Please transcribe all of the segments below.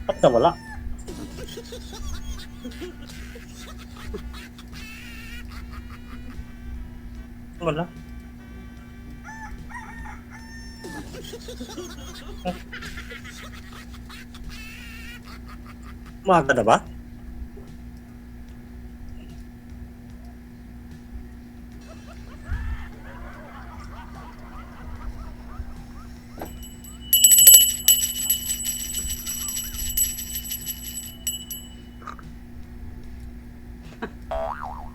Ba't nawala? Wala. Umaga na ba?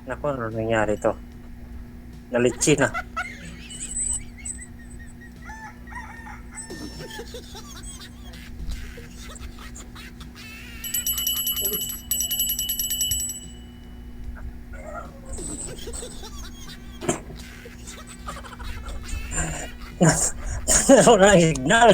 Naku, ano nangyari to? Nalitsi na. Wala ang signal.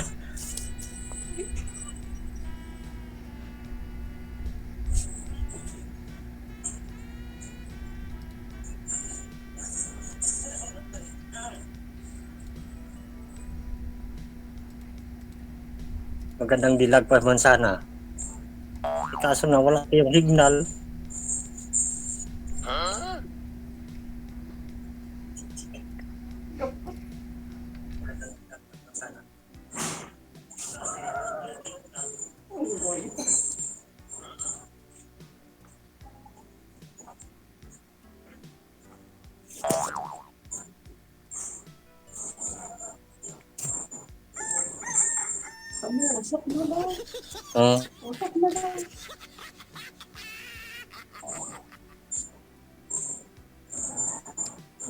Magandang dilag pa man sana. Kaso na wala yung signal. Usap mo lang. Hmm. Usap mo lang.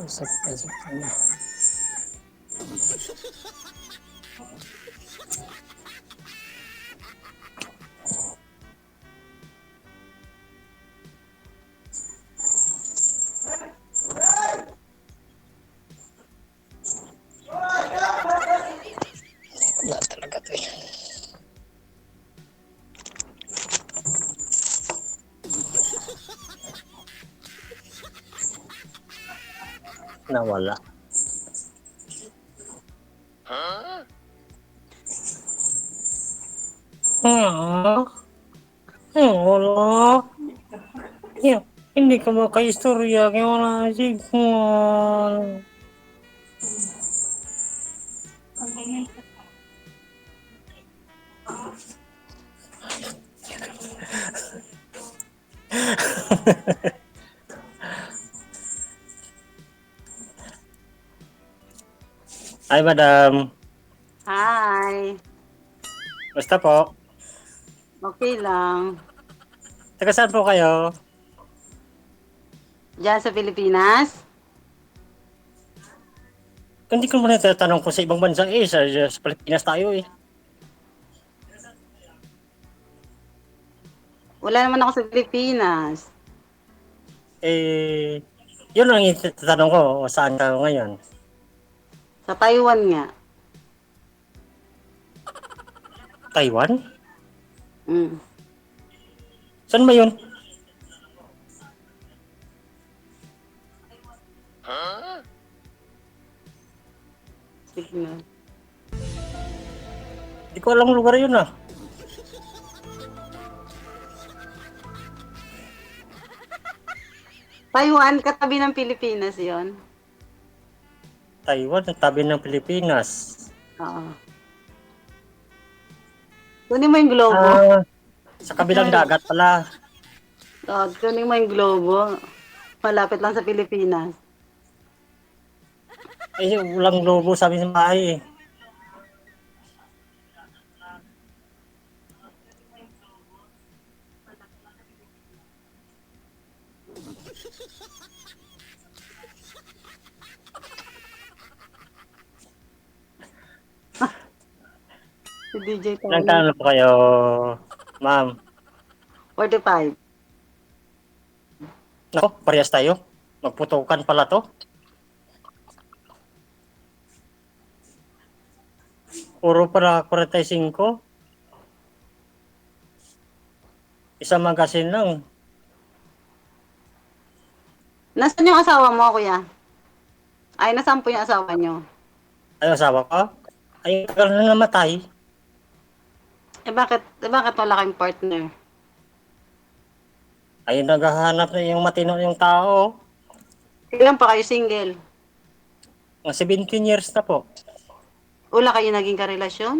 Usap na. Wala talaga to eh. Nawala. Wala. Yeah. Hindi ka makaistorya kaya wala na signal. Ay, madam. Hi. Basta po. Okay lang. Taga saan po kayo? Diyan sa Pilipinas? Hindi ko muna tatanong kung sa ibang bansa eh. Sa Pilipinas tayo eh. Wala naman ako sa Pilipinas. Eh, yun lang yung tatanong ko. Saan ka ngayon? Sa Taiwan nga. Taiwan? Mm. Saan ba yun? Signal. Hindi ko alam lugar yun ah. Taiwan, katabi ng Pilipinas yon. Taiwan, ang tabi ng Pilipinas. Oo. Kunin mo yung globo. Ah, sa kabilang dagat pala. Kunin mo yung globo. Malapit lang sa Pilipinas. Ay, walang lobo sa amin sa bahay eh. Si DJ Ilang Tony. taon na po kayo, ma'am? 45. Nako, parehas tayo. Magputukan pala to. Puro para 45. Isang magasin lang. Nasaan yung asawa mo, kuya? Ay, nasaan po yung asawa nyo? Ay, asawa ko? Ay, tagal na namatay. bakit wala kayong partner? Ayun, naghahanap na yung matino yung tao. Ilan pa kayo single? Mga 17 years na po. Wala kayo naging karelasyon?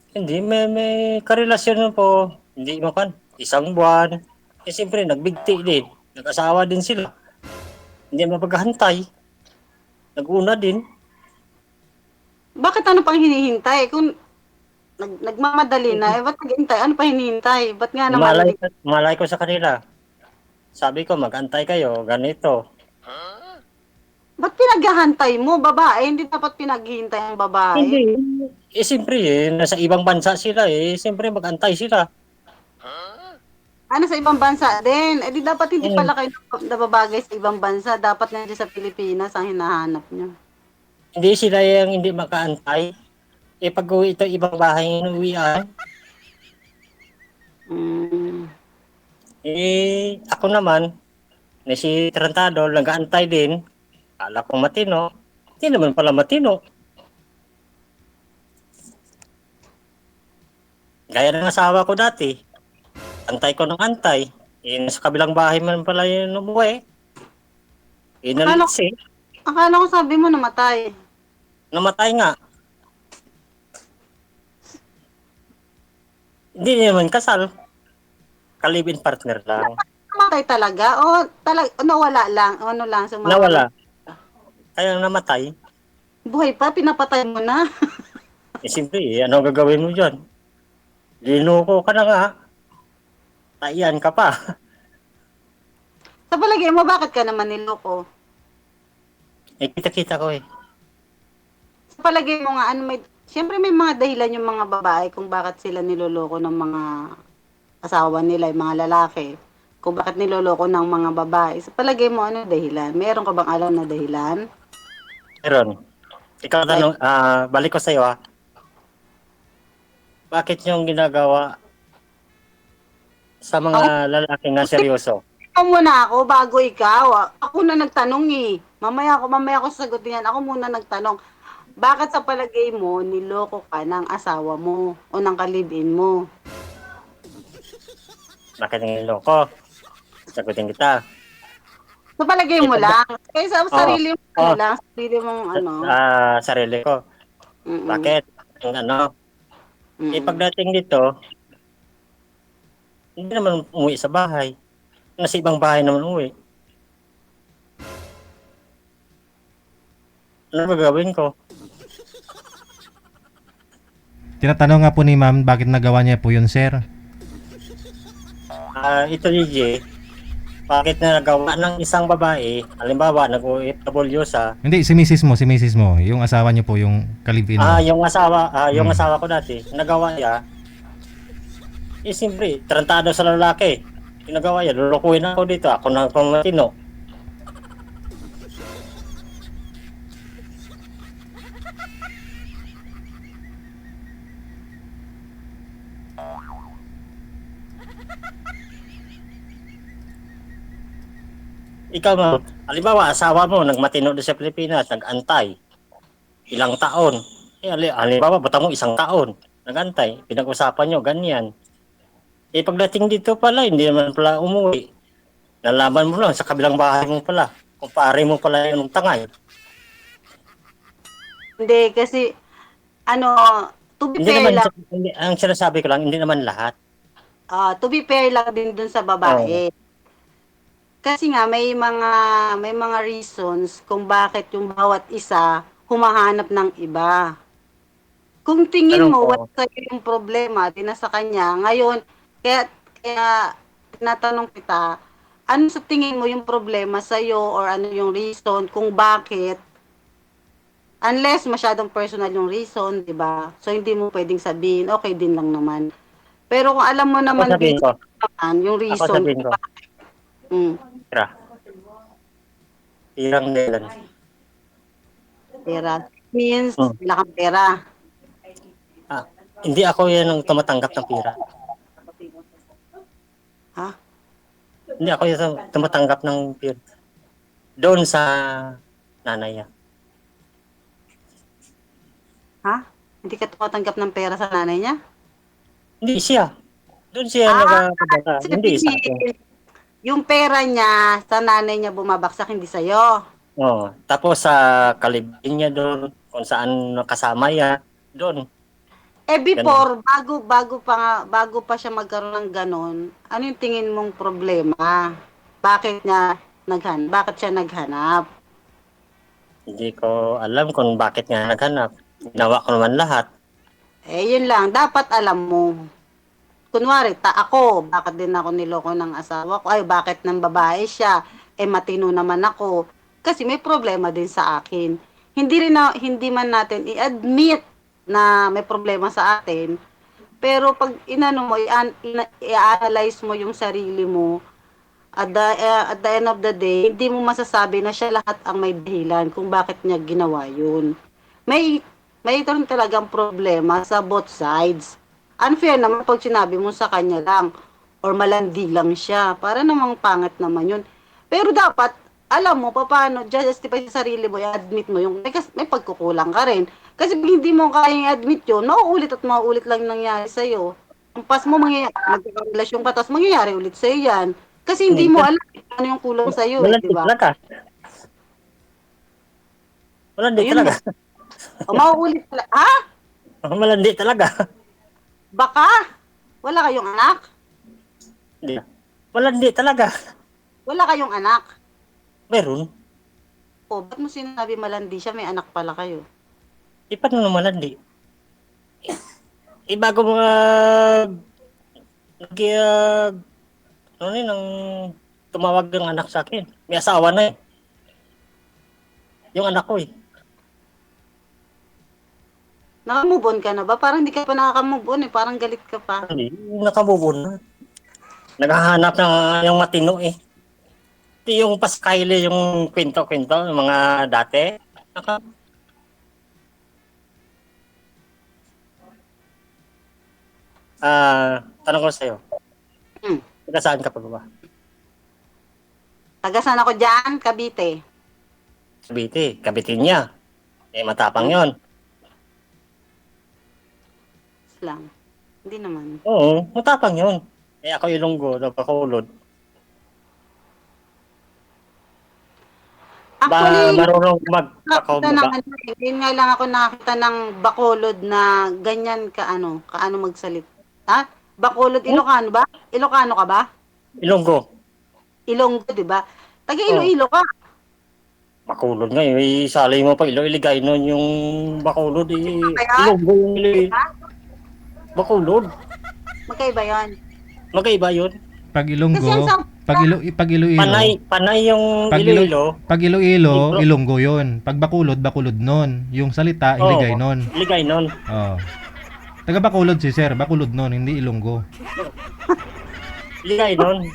Hindi, may karelasyon na po. Hindi mo kan, isang buwan. Eh, siyempre, nagbigti din. Nag-asawa din sila. Hindi mapaghantay. Nag-una din. Bakit ano pang hinihintay? Kung nagmamadali na, ba't naghihintay? Ano pa hinihintay? Ba't nga naman Malay, hindi? malay ko sa kanila. Sabi ko, mag-antay kayo, ganito. Ba't pinaghahantay mo, babae? Hindi dapat pinaghihintay ang babae. Hindi. Eh, siyempre, nasa ibang bansa sila eh. Siyempre, mag-antay sila. Ano sa ibang bansa din? Eh di dapat hindi Hmm. pala kayo nababagay sa ibang bansa. Dapat nandiyan sa Pilipinas ang hinahanap nyo. Hindi sila yung hindi makaantay. Eh, pag-uwi ito, ibang bahay yung uwian. Mm. Ako naman, na si Trantado, nag-aantay din. Kala ko matino. Hindi naman pala matino. Gaya ng asawa ko dati. Antay ko ng antay. Nasa kabilang bahay man pala yung umuwi. Akala, Nalitsi. akala ko sabi mo namatay. Namatay nga. Hindi naman kasal. Kalibin partner lang. Namatay talaga? O nawala lang? O ano lang, sumama lang? Nawala. Kaya namatay. Buhay pa, pinapatay mo na. Siyempre, ano gagawin mo dyan? Linuko ka na nga. Taiyan ka pa. Sa palagay mo, bakit ka naman niloko? Kita-kita ko eh. Sa palagay mo nga, siyempre may mga dahilan yung mga babae kung bakit sila niloloko ng mga asawa nila, yung mga lalaki. Kung bakit niloloko ng mga babae. Sa palagay mo, ano dahilan? Meron ka bang alam na dahilan? Meron. Ikaw Like, tanong, balik ko sa'yo Bakit yung ginagawa sa ako, mga lalaki nga seryoso? ikaw muna ako bago ikaw. Ako na nagtanong eh. Mamaya ko sasagutin yan. Ako muna nagtanong. Bakit sa palagay mo, niloko ka ng asawa mo o ng kalibin mo? Bakit ang niloko? Sagutin kita. Sa palagay Eh, mo lang. Kaya sa Oo. sarili mo, ano Oo. lang, sarili mong ano. Sarili ko. Mm-mm. Bakit? Ang ano? Mm-mm. Pagdating dito, hindi naman umuwi sa bahay. Nasa ibang bahay naman umuwi. Ano gagawin ko? Tinatanong nga po ni ma'am bakit nagawa niya po yun, sir. Ito, DJ, bakit na nagawa ng isang babae, halimbawa, nag-OFW sa, Hindi, si misis mo, yung asawa niyo po, yung kalibin mo. yung Mm. asawa ko dati, nagawa niya, siyempre, tarantado sa lalaki. Ginagawa niya, lulukuhin ako dito, ako na pamatino. Ikaw mo, halimbawa, asawa mo, nagmatino doon sa Pilipinas, nag-antay, ilang taon. Halimbawa, batang mo, isang taon, nag-antay, pinag-usapan nyo, ganyan. Pagdating dito pala, hindi naman pala umuwi. Nalaman mo lang, sa kabilang bahay mo pala. Kumpare mo pala yung tangay. Hindi, kasi, ano, to be Hindi fair naman, lang, hindi, ang sinasabi ko lang, hindi naman lahat. to be fair lang din dun sa Oo. babae. Kasi nga, may mga reasons kung bakit yung bawat isa humahanap ng iba. Kung tingin Tanong mo, ko, wala sa'yo yung problema, di na sa kanya, ngayon, kaya tinatanong kita, ano sa tingin mo yung problema sa'yo or ano yung reason kung bakit, unless masyadong personal yung reason, di ba? So, hindi mo pwedeng sabihin, okay din lang naman. Pero kung alam mo ako naman sabihin din ko, naman yung ako reason sabihin kung ko, bakit, mm, tira, tirang nilan. pera. Means, Hmm. wala kang pera. Ah, hindi ako yan ang tumatanggap ng pira. Ha? Hindi ako yung tumatanggap ng pira. Doon sa nanay niya. Ha? Hindi ka tumatanggap ng pera sa nanay niya? Hindi siya. Doon siya Ah, nagpadala, hindi sa akin. sabihin, yung pera niya sa nanay niya bumabagsak, hindi sa'yo. Oo. Tapos sa kalibin niya doon, kung saan nakasama niya, doon. Eh Ganun. before, bago pa siya magkaroon ng ganon, ano yung tingin mong problema? Bakit siya naghanap? Hindi ko alam kung bakit nga naghanap. Ginawa ko naman lahat. Eh yun lang, dapat alam mo. Kunwari, ako, bakit din ako niloko ng asawa ko? Ay, bakit ng babae siya? Eh, matino naman ako. Kasi may problema din sa akin. Hindi man natin i-admit na may problema sa atin, pero pag inano mo, i-analyze mo yung sarili mo, at the end of the day, hindi mo masasabi na siya lahat ang may dahilan kung bakit niya ginawa yun. May, may ito rin talagang problema sa both sides. Unfair naman pag sinabi mo sa kanya lang or malandi lang siya. Para namang pangit naman yun. Pero dapat, alam mo, paano justify sa sarili mo, i-admit mo yung, may pagkukulang ka rin. Kasi pag hindi mo kayang i-admit yun, mauulit at mauulit lang yung nangyari sa'yo. Ang pas mo, magkakarelasyon pa, tapos mangyayari ulit sa'yo yan. Kasi hindi mo alam ano yung kulang sa'yo eh, di Malandi ba? talaga. Malandi Ayun talaga. nga. O mauulit pala. Ha? Malandi talaga. Baka? Wala kayong anak? Hindi. Malandi talaga. Wala kayong anak? Meron. O, ba't mo sinabi malandi siya? May anak pala kayo. Paano na malandi? Bago mga nag ano yun, ang tumawag ng anak sa akin. May asawa na eh. Yung anak ko eh. Nakamove on ka na ba? Parang hindi ka pa nakaka-move on eh. Parang galit ka pa. Hindi, nakabubon na. Naghahanap ng yung matino eh. Ito yung paskayle, yung kwento-kwento, yung mga dati. Naka, tanong ko sa'yo, Hmm. taga saan ka pa ba? Taga saan ako dyan? Cavite. Cavite, Cabitin niya. Eh, matapang yon. Lang. Hindi naman. Oo, matapang yon. Eh, ako Ilonggo, Bacolod. Actually, Marunong nakita magpakaw ng ba? ano, yun nga lang ako nakita ng Bacolod na ganyan kaano magsalit. Ha? Bacolod, Hmm? Ilocano ba? Ilocano ka ba? Ilonggo. Ilonggo, di ba? Taga Oh, Iloilo ka. Bacolod nga eh. Isalay mo pa iligay nun yung Bacolod eh. Kaya, Ilonggo yung ha? Bacolod. Magkaiba yan. Magkaiba yun. Pag Kasi ang Ilonggo, sabi, pag Iloilo, Panay yung pag Iloilo. pag Iloilo, Libro. Ilonggo 'yon. Pag Bacolod, Bacolod nun. Yung salita, Iligay Oo, nun. Iligay nun. Oh. Taga Bacolod si Sir, Bacolod nun, hindi Ilonggo. Iligay nun.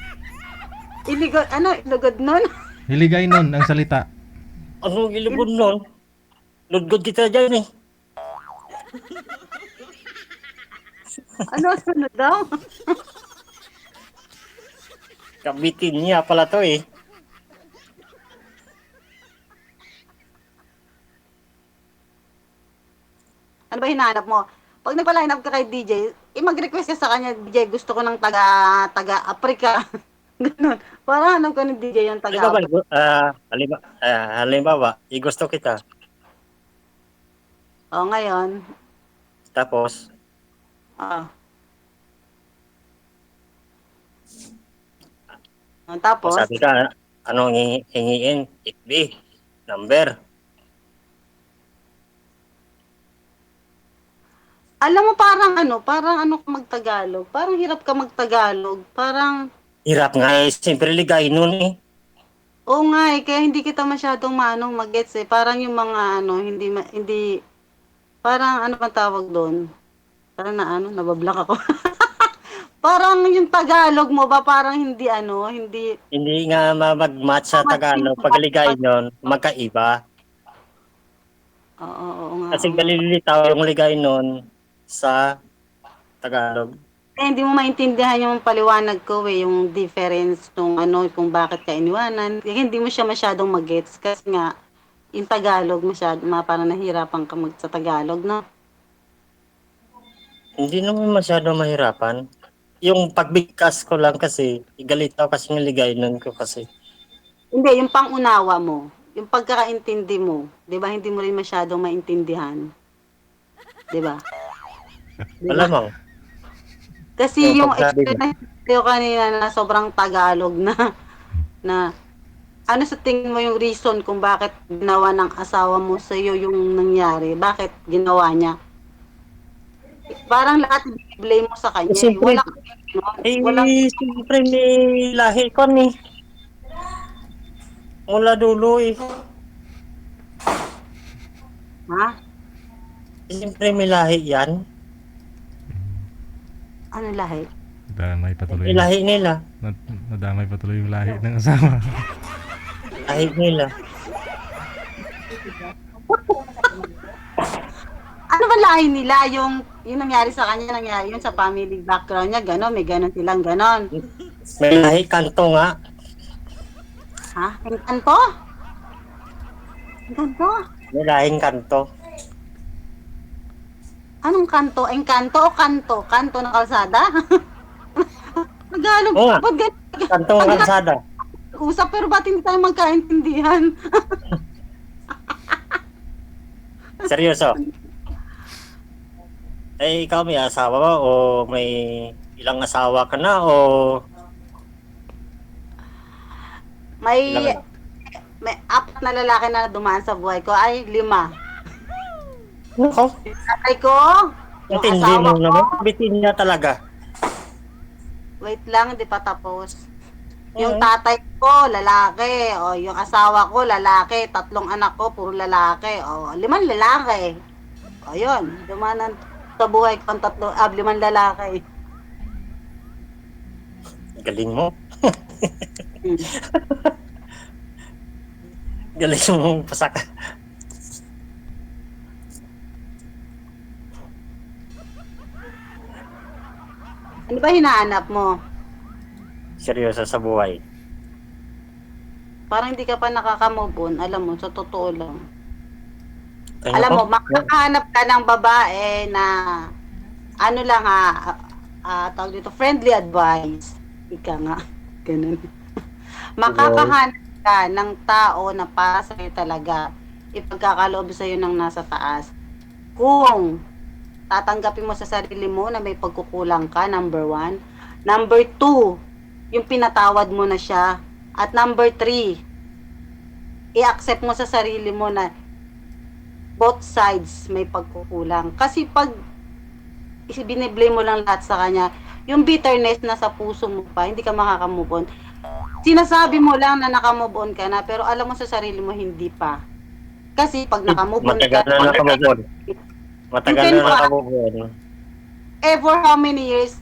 ilugod nun? Iligay nun ang salita. Anong ilubon nun? Ludgod kita dyan eh. Ano daw? Kabitin niya pala to eh. Ano ba hinahanap mo? Pag nagpa-line up ka kay DJ, mag-request ka sa kanya, DJ, gusto ko ng taga Africa. Ganun. Para hanap ka ng DJ yung taga Halimbawa, Africa. halimbawa, gusto kita. O, ngayon, Tapos, oh. o Tapos, sabi ka, anong hingiin? FB, number. alam mo parang ano ka magtagalog. Parang hirap ka magtagalog. Parang, Hirap nga eh. Siyempre ligay nun eh. oo nga eh, kaya hindi kita masyadong mag-gets eh. Parang yung mga hindi, parang ano bang tawag doon? Parang nabablock ako. Parang yung Tagalog mo ba, parang hindi, Hindi nga mag-match sa Tagalog. Pag ligay nun, magkaiba. oo nga, Kasi oo nga. galilitaw yung ligay nun sa Tagalog. Eh, hindi mo maintindihan yung paliwanag ko eh, yung difference nung kung bakit ka iniwanan. Kaya hindi mo siya masyadong mag-gets kasi nga, yung Tagalog parang nahihirapan ka sa Tagalog, no? Hindi naman masyado mahirapan. Yung pagbigkas ko lang kasi, igalit ako kasi niligayinan ko kasi. Hindi, yung pang-unawa mo, yung pagkakaintindi mo, 'di ba hindi mo rin masyadong maintindihan, 'di ba? 'Di ba? Malamang, yung Kasi yung pagsabi mo. explanation ko kanina na sobrang Tagalog na na ano sa tingin mo yung reason kung bakit ginawa ng asawa mo sa iyo yung nangyari? Bakit ginawa niya? Parang lahat i-blame mo sa Eh, kanya eh. siyempre, Walang siyempre may lahi ko ni. Mula dulo eh. ha? Siyempre may lahi yan. Ano lahi? Damay patuloy. May lahi nila. Nadamay patuloy yung lahi ng asawa. Lahi nila. Ano ba lahi nila? Yung nangyari sa kanya, nangyari yun sa family background niya, gano'n, may gano'n silang gano'n. May lahi kanto nga. Ha? Engkanto? Engkanto? May lahing kanto. Anong kanto? Engkanto o kanto? Kanto ng kalsada? Tagalog, Oo nga. ba't ganun? Kanto ng kalsada. Usap, pero ba't hindi tayo magkaintindihan? Seryoso. Eh, ikaw may asawa ba o may ilang asawa ka na o May, ilang ano? may 4 na lalaki na dumaan sa buhay ko, ay 5. Nako, Tatay ko, yung intindi asawa mo ko, naman. Bitin niya talaga. wait lang, hindi pa tapos. Yung Mm. tatay ko, lalaki. O, yung asawa ko, lalaki. 3 anak ko, puro lalaki. O, 5 lalaki. O, yun. Dumanan sa buhay ko ang 5 lalaki. Galing mo. Hmm. Galing mo pasaka. Ano ba hinahanap mo? Seryoso sa buhay. Parang hindi ka pa nakaka-move on. Alam mo, sa totoo lang. Ano Alam ko? mo, makakahanap ka ng babae na ano lang ha, tawag dito, friendly advice. Ika nga, ganun. Makakahanap ka ng tao na para sa'yo talaga, ipagkakaloob sa'yo ng nasa taas. Kung tatanggapin mo sa sarili mo na may pagkukulang ka, number 1. Number 2, yung pinatawad mo na siya. At number 3, i-accept mo sa sarili mo na both sides may pagkukulang. Kasi pag biniblame mo lang lahat sa kanya, yung bitterness na sa puso mo pa, hindi ka makaka-move on. Sinasabi mo lang na naka-move on ka na, pero alam mo sa sarili mo hindi pa. Kasi pag naka-move on Matagal ka, na nakamubon. Matagal na nakamubon. for how many years,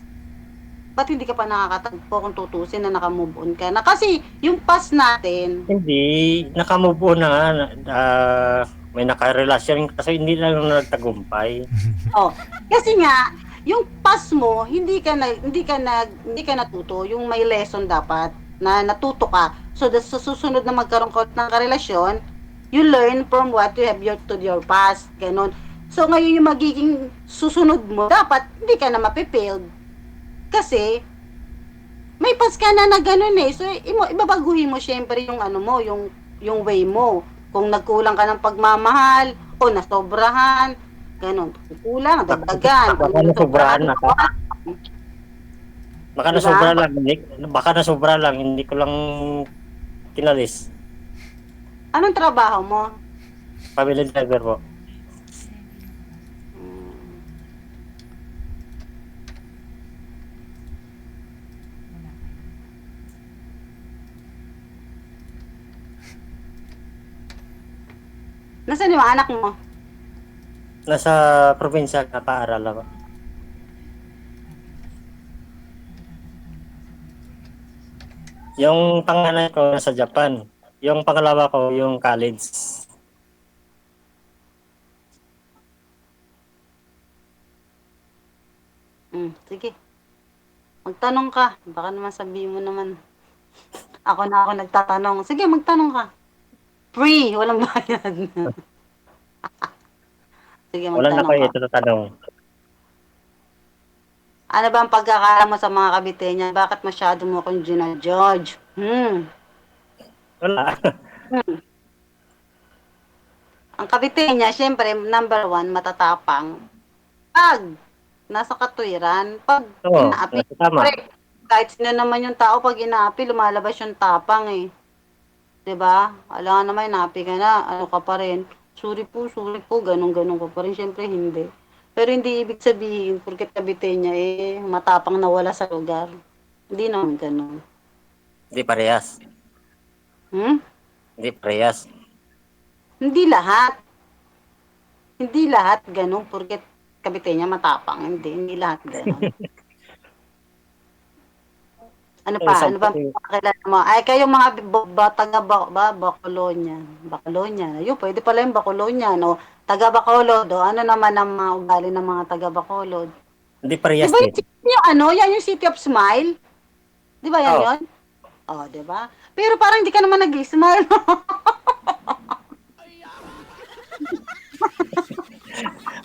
ba't hindi ka pa nakakatagpo kung tutusin na naka-move on ka na? Kasi yung past natin, Hindi, nakamubon na nga. May nakarelasyon kasi hindi lang nagtagumpay. kasi nga, yung past mo, hindi ka natuto, yung may lesson dapat na natuto ka. So, sa susunod na magkaroon ka ng karelasyon, you learn from what you have to your past. Ganon. So, ngayon yung magiging susunod mo, dapat hindi ka na mapipailed. Kasi, may past ka na gano'n eh. So, ibabaguhin mo syempre yung ano mo, yung way mo. Kung nagkulang ka ng pagmamahal, o nasobrahan, ganon. Kulang, dagdagan. Baka nasobrahan na ka. Baka Diba? nasobra lang, hindi ko lang kinalis. Anong trabaho mo? Family driver po. Nasaan yung anak mo? Nasa probinsya nakaaral ako. Yung panganay ko nasa Japan. Yung pangalawa ko yung college. Sige. Magtanong ka. Baka naman sabihin mo naman. Ako nagtatanong. Sige, magtanong ka. Free. Walang bayad. Sige, Wala na magtanong kayo ka. ito na tanong. Ano ba ang pagkakaalam mo sa mga Kabiteña? Bakit masyado mo akong George? Wala. Ang Kabiteña, syempre, number one, matatapang. Pag nasa katwiran, pag Oo, inaapi, nasa tama. pre, kahit sino naman yung tao, pag inaapi, lumalabas yung tapang eh. 'Di ba? Alam naman, inaapi ka na, ano ka pa rin. Sorry po, ganun-ganun ka pa rin. Syempre, hindi. Pero hindi ibig sabihin, porket Kabiteña, eh, matapang na wala sa lugar. Hindi naman ganun. Hindi parehas. Hmm? Hindi parehas. Hindi lahat. Hindi lahat ganun, porket Kabiteña matapang. Hindi lahat ganun. Ano Yung pa? isang Ano ba pakilala mo? Ay, kayo mga taga Bacolonian. Bacolonian. Ayun, pwede pala yung Bacolonian. O, taga Bacolod. O, ano naman ang mga ugali ng mga taga Bacolod? hindi Di parehas ba din. yung ano? Yan yung City of Smile? Di ba yan Oo. yun? O, di ba? Pero parang hindi ka naman nag-smile.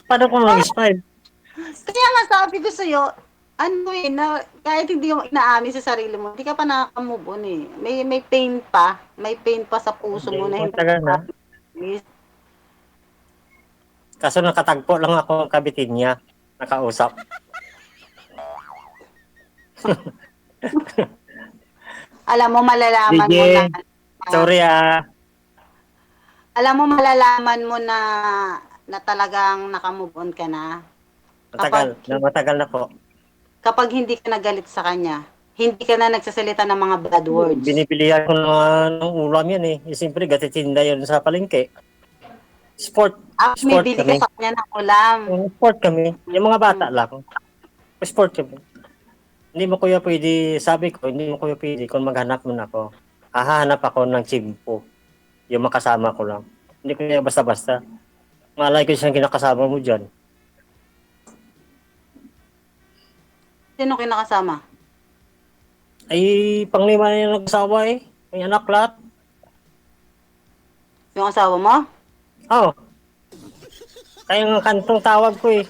Paano kung nag-smile? Kaya nga sabi ko sa'yo, ano eh, na, kahit hindi mo inaamin sa sarili mo, hindi ka pa nakaka-move on eh. May pain pa. May pain pa sa puso mo Hindi, na hindi matagal na. ka Kaso nakatagpo lang ako ang kabitin niya. Nakausap. alam mo, malalaman mo na, Sige, sorry ah. alam mo, malalaman mo na talagang nakamove on ka na. Matagal. Matagal na po. Kapag hindi ka nagalit sa kanya, hindi ka na nagsasalita ng mga bad words. Binibilihan ko ng ulam yan eh. Siyempre, gatitinda yun sa palengke. Sport. Sport Bumibili ka kami. sa kanya ng ulam. Sport kami. Yung mga bata Hmm. lang. Sport kami. Hindi mo kuya pwede, sabi ko, hindi mo kuya pwede kung maghanap mo na ako. Hahanap ako ng chimpo. Yung makasama ko lang. Hindi ko kaya basta-basta. Malay ko siyang kinakasama mo dyan. Sino kinakasama? Ay, panglima na yung nag-asawa eh. May anak lahat. Yung asawa mo? Oo. Kaya nga kantong tawag ko eh.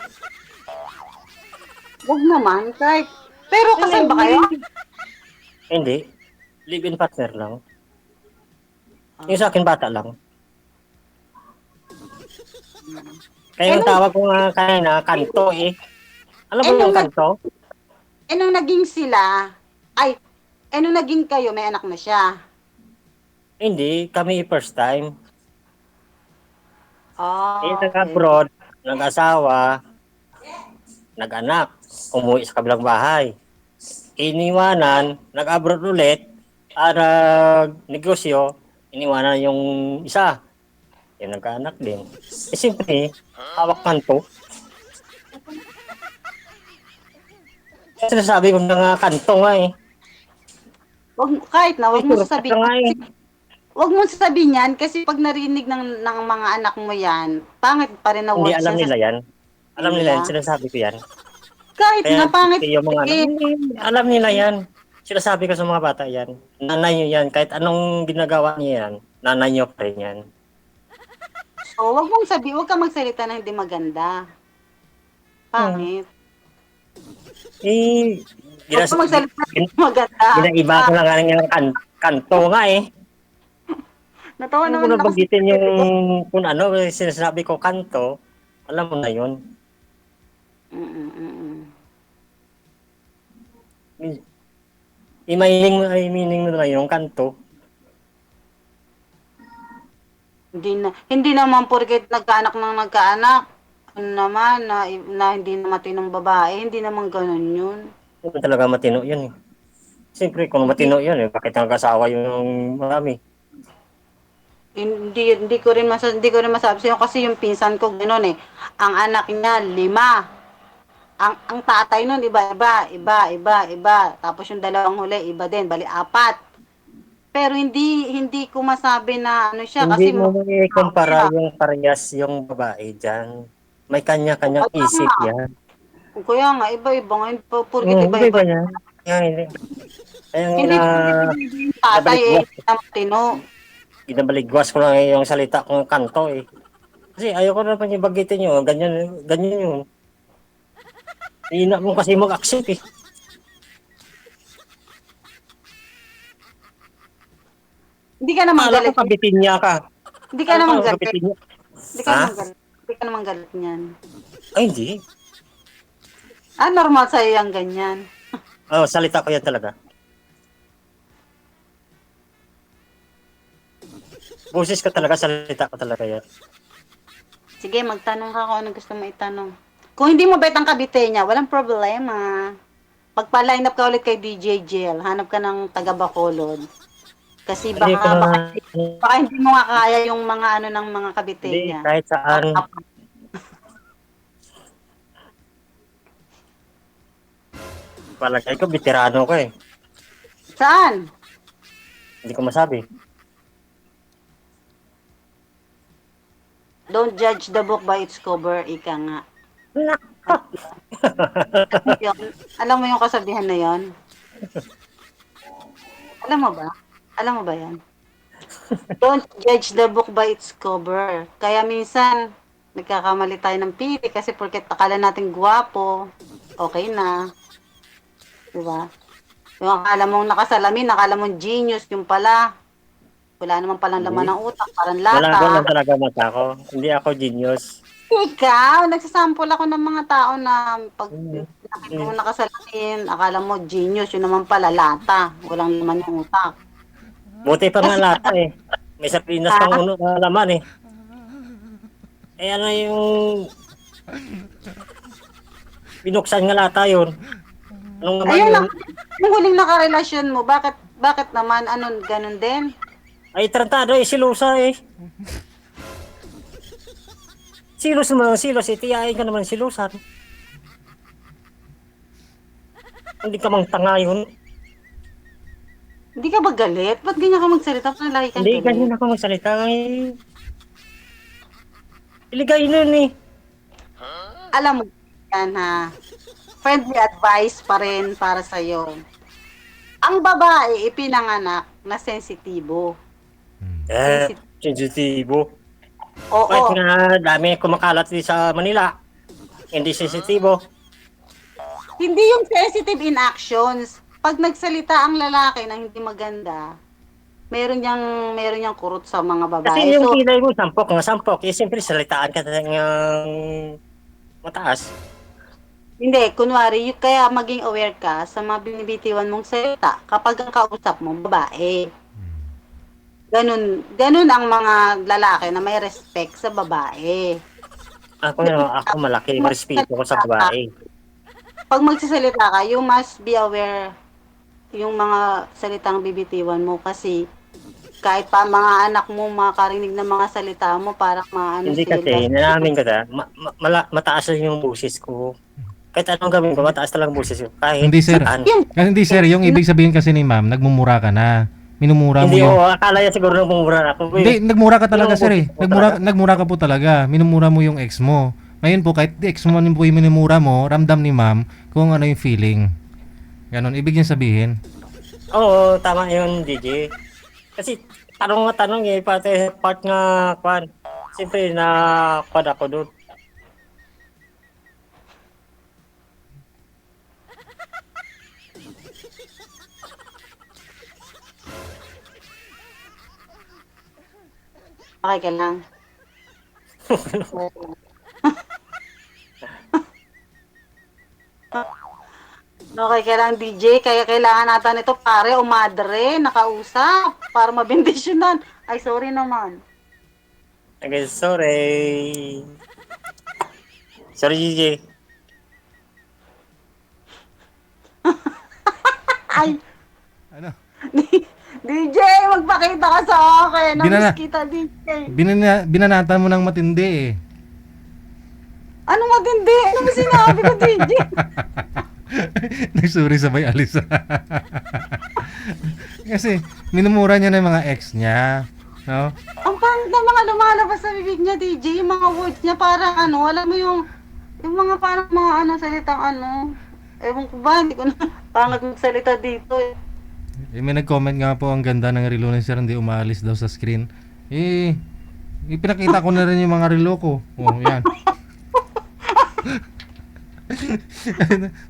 Huwag naman, kahit... Pero kasal ba kayo? Hindi. Live-in partner lang. Yung sa akin bata lang. Kaya yung tawag ko nga kanina, kanto eh. Alam mo yung kanto? Nung naging sila, nung naging kayo, may anak na siya. Hindi, kami first time. Eh, Okay. nag-abroad, nag-asawa, nag-anak, umuwi sa kabilang bahay. Iniwanan, nag-abroad ulit, negosyo, iniwanan yung isa. Yung nagkaanak din. Eh, siyempre, hawak kanto. Sinasabi ko na nga kanto nga eh. Wag mo sasabihin. Nga eh. Wag mo sasabihin yan kasi pag narinig ng mga anak mo yan, pangit pa rin na Hindi words alam yan nila sa yan. Alam nila yan, nila. sinasabi ko yan. Kahit Kaya na pangit yung mga anak, eh. hindi, alam nila yan. Sinasabi ko sa mga bata yan. Nanay nyo yan, kahit anong ginagawa niyo yan, nanay nyo pa rin yan. So, wag kang magsalita na hindi maganda. Pangit. Eh, Wag kang magsalita na hindi maganda. ginaiba ko lang nga ng kanto nga eh. Natawa Kung ko naman ako sa nabagitin yung kung ano, sinasabi ko kanto, alam mo na yun. Mm. Meaning mo na yung kanto. Hindi naman porket nagkaanak ng nagkaanak. Ano naman na hindi na matinong babae, hindi naman ganoon 'yun. Hindi talaga matino yun eh. Siyempre, kung matino yun eh, bakit nag-asawa yung marami? Hindi ko rin masabi sa'yo kasi yung pinsan ko gano'n eh. Ang anak niya 5. Ang tatay nun iba. Tapos yung dalawang huli iba din, bali 4. Pero hindi ko masabi na ano siya Hindi kasi mo may kumpara siya. yung parehas yung babae dyan. May kanya-kanyang isip yan. Kaya nga iba-iba nga porket Hindi iba-iba. ba yan? Kaya hindi. Kaya Hindi porket tatay eh matino. ginabaligwas ko lang yung salita kong kanto eh. Kasi ayoko na pa yung bagitin nyo. Ganyan yun. Hina mo kasi mag-accept eh. Hindi ka naman Akala ko galit. kabitin niya ka. Hindi ka Akala naman ko galit. kabitin niya. Hindi ka Ha? naman galit. Hindi ka naman galit niyan. Ay, hindi. Normal sa'yo yung ganyan. Oh, salita ko yan talaga. Boses ko talaga, salita ko talaga yan. Sige, magtanong ka kung anong gusto mo itanong. Kung hindi mo bet ang kabite niya, walang problema. Pagpa-line up ka ulit kay DJ Jill, hanap ka ng taga Bacolod. Kasi Hindi ko baka hindi mo nga kaya yung mga ano ng mga kabite hindi, niya. kahit saan. Palagay ko, veterano ko eh. Saan? Hindi ko masabi. Don't judge the book by its cover, ika nga. Yun. Alam mo yung kasabihan na yon? Alam mo ba? Alam mo ba yan? Don't judge the book by its cover. Kaya minsan, nagkakamali tayo ng pili kasi porket akala natin gwapo, okay na. Diba? Yung akala mong nakasalamin, akala mong genius, yung pala, wala naman palang laman ng utak, parang Wala lata. talaga mata ko. Hindi ako genius. Ikaw, nagsasample ako ng mga tao na pag Hmm. nakita mo nakasalamin, akala mo genius, yun naman pala lata, walang laman yung utak. Buti pa nga lata eh. May sardinas pang uno na laman eh. Eh ano yung binuksan nga lata yun? Anong naman Ayun yun? lang, yung huling nakarelasyon mo, bakit naman, ano, ganun din? Ay, tarantado eh, silusa eh. Silos naman, silos eh. Tiyain ka naman silusan. Hindi ka mang tanga yun. Hindi ka ba galit? Ba't ganyan ka magsalita? Ba't lagi kang Hindi, galit? ganyan ako magsalita. Ay, iligay nun eh. Alam mo, yan ha, friendly advice pa rin para sa'yo. Ang babae, ipinanganak na sensitibo. Eh, sensitibo. Oo. Kahit nga dami kumakalat din sa Manila. Hindi sensitibo. Hindi yung sensitive in actions. Pag nagsalita ang lalaki na hindi maganda, meron niyang kurot sa mga babae. Kasi yung So, kilay mo, sampok nga sampok. Eh, siyempre, salitaan ka ng mataas. hindi, kunwari, kaya maging aware ka sa mga binibitiwan mong salita kapag ang kausap mo, babae. Ganun ang mga lalaki na may respect sa babae. Ako malaki. Respeto ko sa babae. Pag magsasalita ka, you must be aware yung mga salitang bibitiwan mo kasi kahit pa mga anak mo makarinig ng mga salita mo parang maano Hindi kasi, nanamin ko na, mataas lang yung boses ko. Kahit anong gawin ko, mataas talagang boses ko. Kahit Hindi, sir. saan. Kasi hindi sir, yung ibig sabihin kasi ni ma'am, nagmumura ka na. Minumura mo Hindi, yung... akala niya siguro nung pumura ako. Hindi, nagmura ka talaga Yung sir eh. boses ko talaga. Nagmura ka po talaga. Minumura mo yung ex mo. Ngayon po, kahit ex mo po yung minumura mo, ramdam ni ma'am kung ano yung feeling. Ganon, ibig niya sabihin. Oo, tama yun, DJ. Kasi tanong nga tanong eh, part nga, kwan. Siyempre, na-kwan ako doon. Okay ka lang. Okay ka lang, DJ. Kaya kailangan natin ito, pare o madre, nakausap, para mabindisyonan. Ay, sorry naman. Okay, sorry. Sorry, DJ. Ay, Ano? DJ, magpakita ka sa akin. Binana- Namiss kita, DJ. Binanatan mo ng matindi eh. Ano matindi? Ano mo sinabi ko, DJ? Nagsuri sabay alis. Kasi minumura niya na yung mga ex niya. No? Ang pangit ng mga lumalabas sa bibig niya, DJ. Yung mga words niya parang ano, alam mo yung mga parang mga ano, salitang ano. Ewan ko ba, hindi ko na pangat magsalita dito eh. May nag-comment nga po, ang ganda ng relo ni sir, hindi umaalis daw sa screen. Ipinakita ko na rin yung mga relo ko. Oh, yan.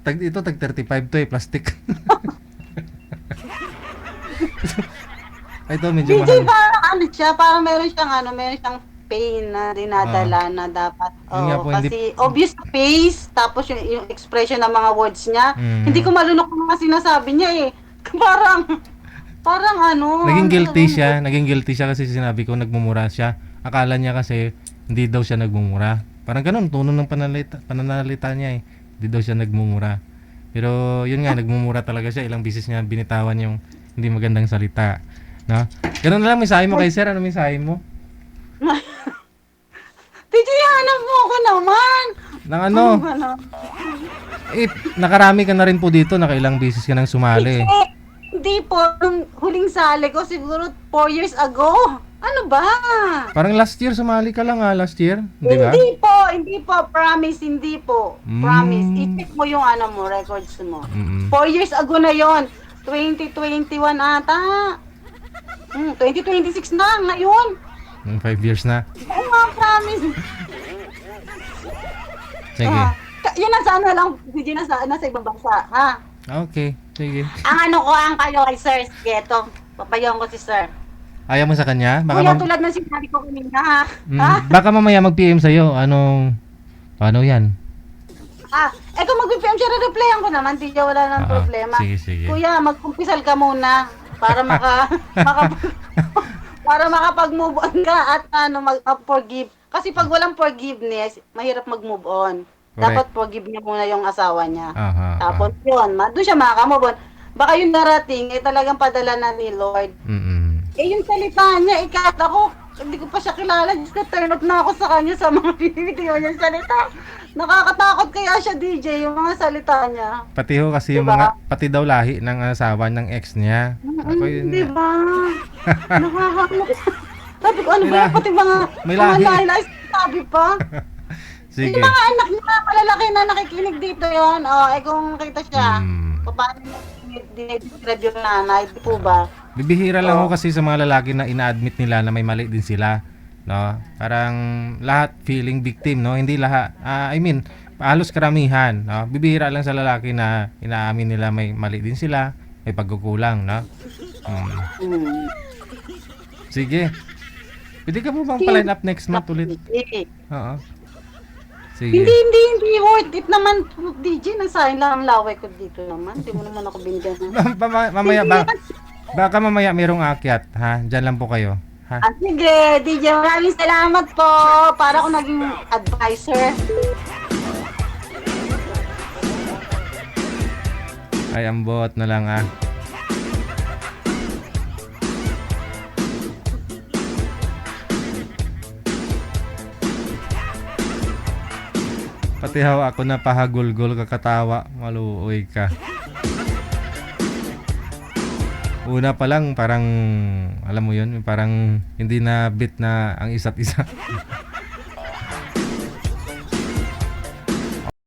Tag 35 to plastic. Ito medyo DJ, mahal. parang ano siya, parang meron siyang pain na dinadala na dapat. Yun nga Oo, po, hindi- kasi obvious face, tapos yung expression ng mga words niya, hindi ko malunok yung mga sinasabi niya eh. Parang ano. Naging guilty siya kasi sinabi ko nagmumura siya. Akala niya kasi hindi daw siya nagmumura. Parang ganun, tono ng pananalita niya eh. Hindi daw siya nagmumura. Pero yun nga, nagmumura talaga siya. Ilang beses niya binitawan yung hindi magandang salita. No? Ganun na lang, mensahe mo kay sir. Ano mensahe mo? DJ, hanap mo ako naman. Nang ano? Ano? Nakarami ka na rin po dito. Nakailang beses ka nang sumali. Hindi po, nung huling sali ko siguro 4 years ago. Ano ba? Parang last year sumali ka lang last year. Di ba? Hindi po, promise, hindi po. Mm. Promise, i-check mo yung records mo. Mm-mm. 4 years ago na yon, 2021 ata. 2026 na, ngayon. 5 years na. Oo nga, promise. Sige. Yun nasa lang, hindi nasa ibang bansa, ha? Okay. Sige. Ang kayo kay Sir, Geto. Papayaw ko si Sir. Ayaw mo sa kanya? Kuya, tulad ng sinabi ko kanina, ha? Ha? Baka mamaya mag-PM sa'yo. Paano yan? Kung mag-PM siya, re-replyan ko naman. Di wala nang problema. Sige. Kuya, mag-kumpisal ka muna para para makapag-move on ka at mag-forgive. Kasi pag walang forgiveness, mahirap mag-move on. Correct. Dapat forgive niya muna yung asawa niya. Aha. Tapos yun, doon siya makaka-move on. Baka yung darating, talagang padala na ni Lord. Yung salita niya, kahit ako, hindi ko pa siya kilala. Diyos ko, turn off na ako sa kanya sa mga binibigyan niyang salita. Nakakatakot kaya siya, DJ, yung mga salita niya. Pati ho kasi yung Diba? pati daw lahi ng asawa ng ex niya. Ako yun. Di ba? Nakakakot. Sabi ko, ano ba May yan? Pati mga May lahi. lahi sabi pa. Sige. Yung mga anak niya, malalaki na nakikinig dito yon. Kung kita siya, paano dinidescribe yung nanay, di po ba? Bibihira lang ho kasi sa mga lalaki na ina-admit nila na may mali din sila, no? Parang lahat feeling victim, no? Hindi lahat. Halos karamihan, no? Bibihira lang sa lalaki na inaamin nila may mali din sila, may pagkukulang, no? Sige. Pwede ka po bang pa-line up next month ulit? Oo. Sige. Hindi worth it naman, DJ. Nasayang lang ang laway ko dito naman. Hindi mo naman ako binigyan ng... Mamaya baka mamaya merong akyat, ha? Diyan lang po kayo, ha? Sige, DJ, maraming salamat po. Para ako naging advisor. Ay, ambot na lang, Pati hawa ako na pahagulgol kakatawa, maluoy ka. Una pa lang parang alam mo 'yun, parang hindi na bit na ang isa't isa.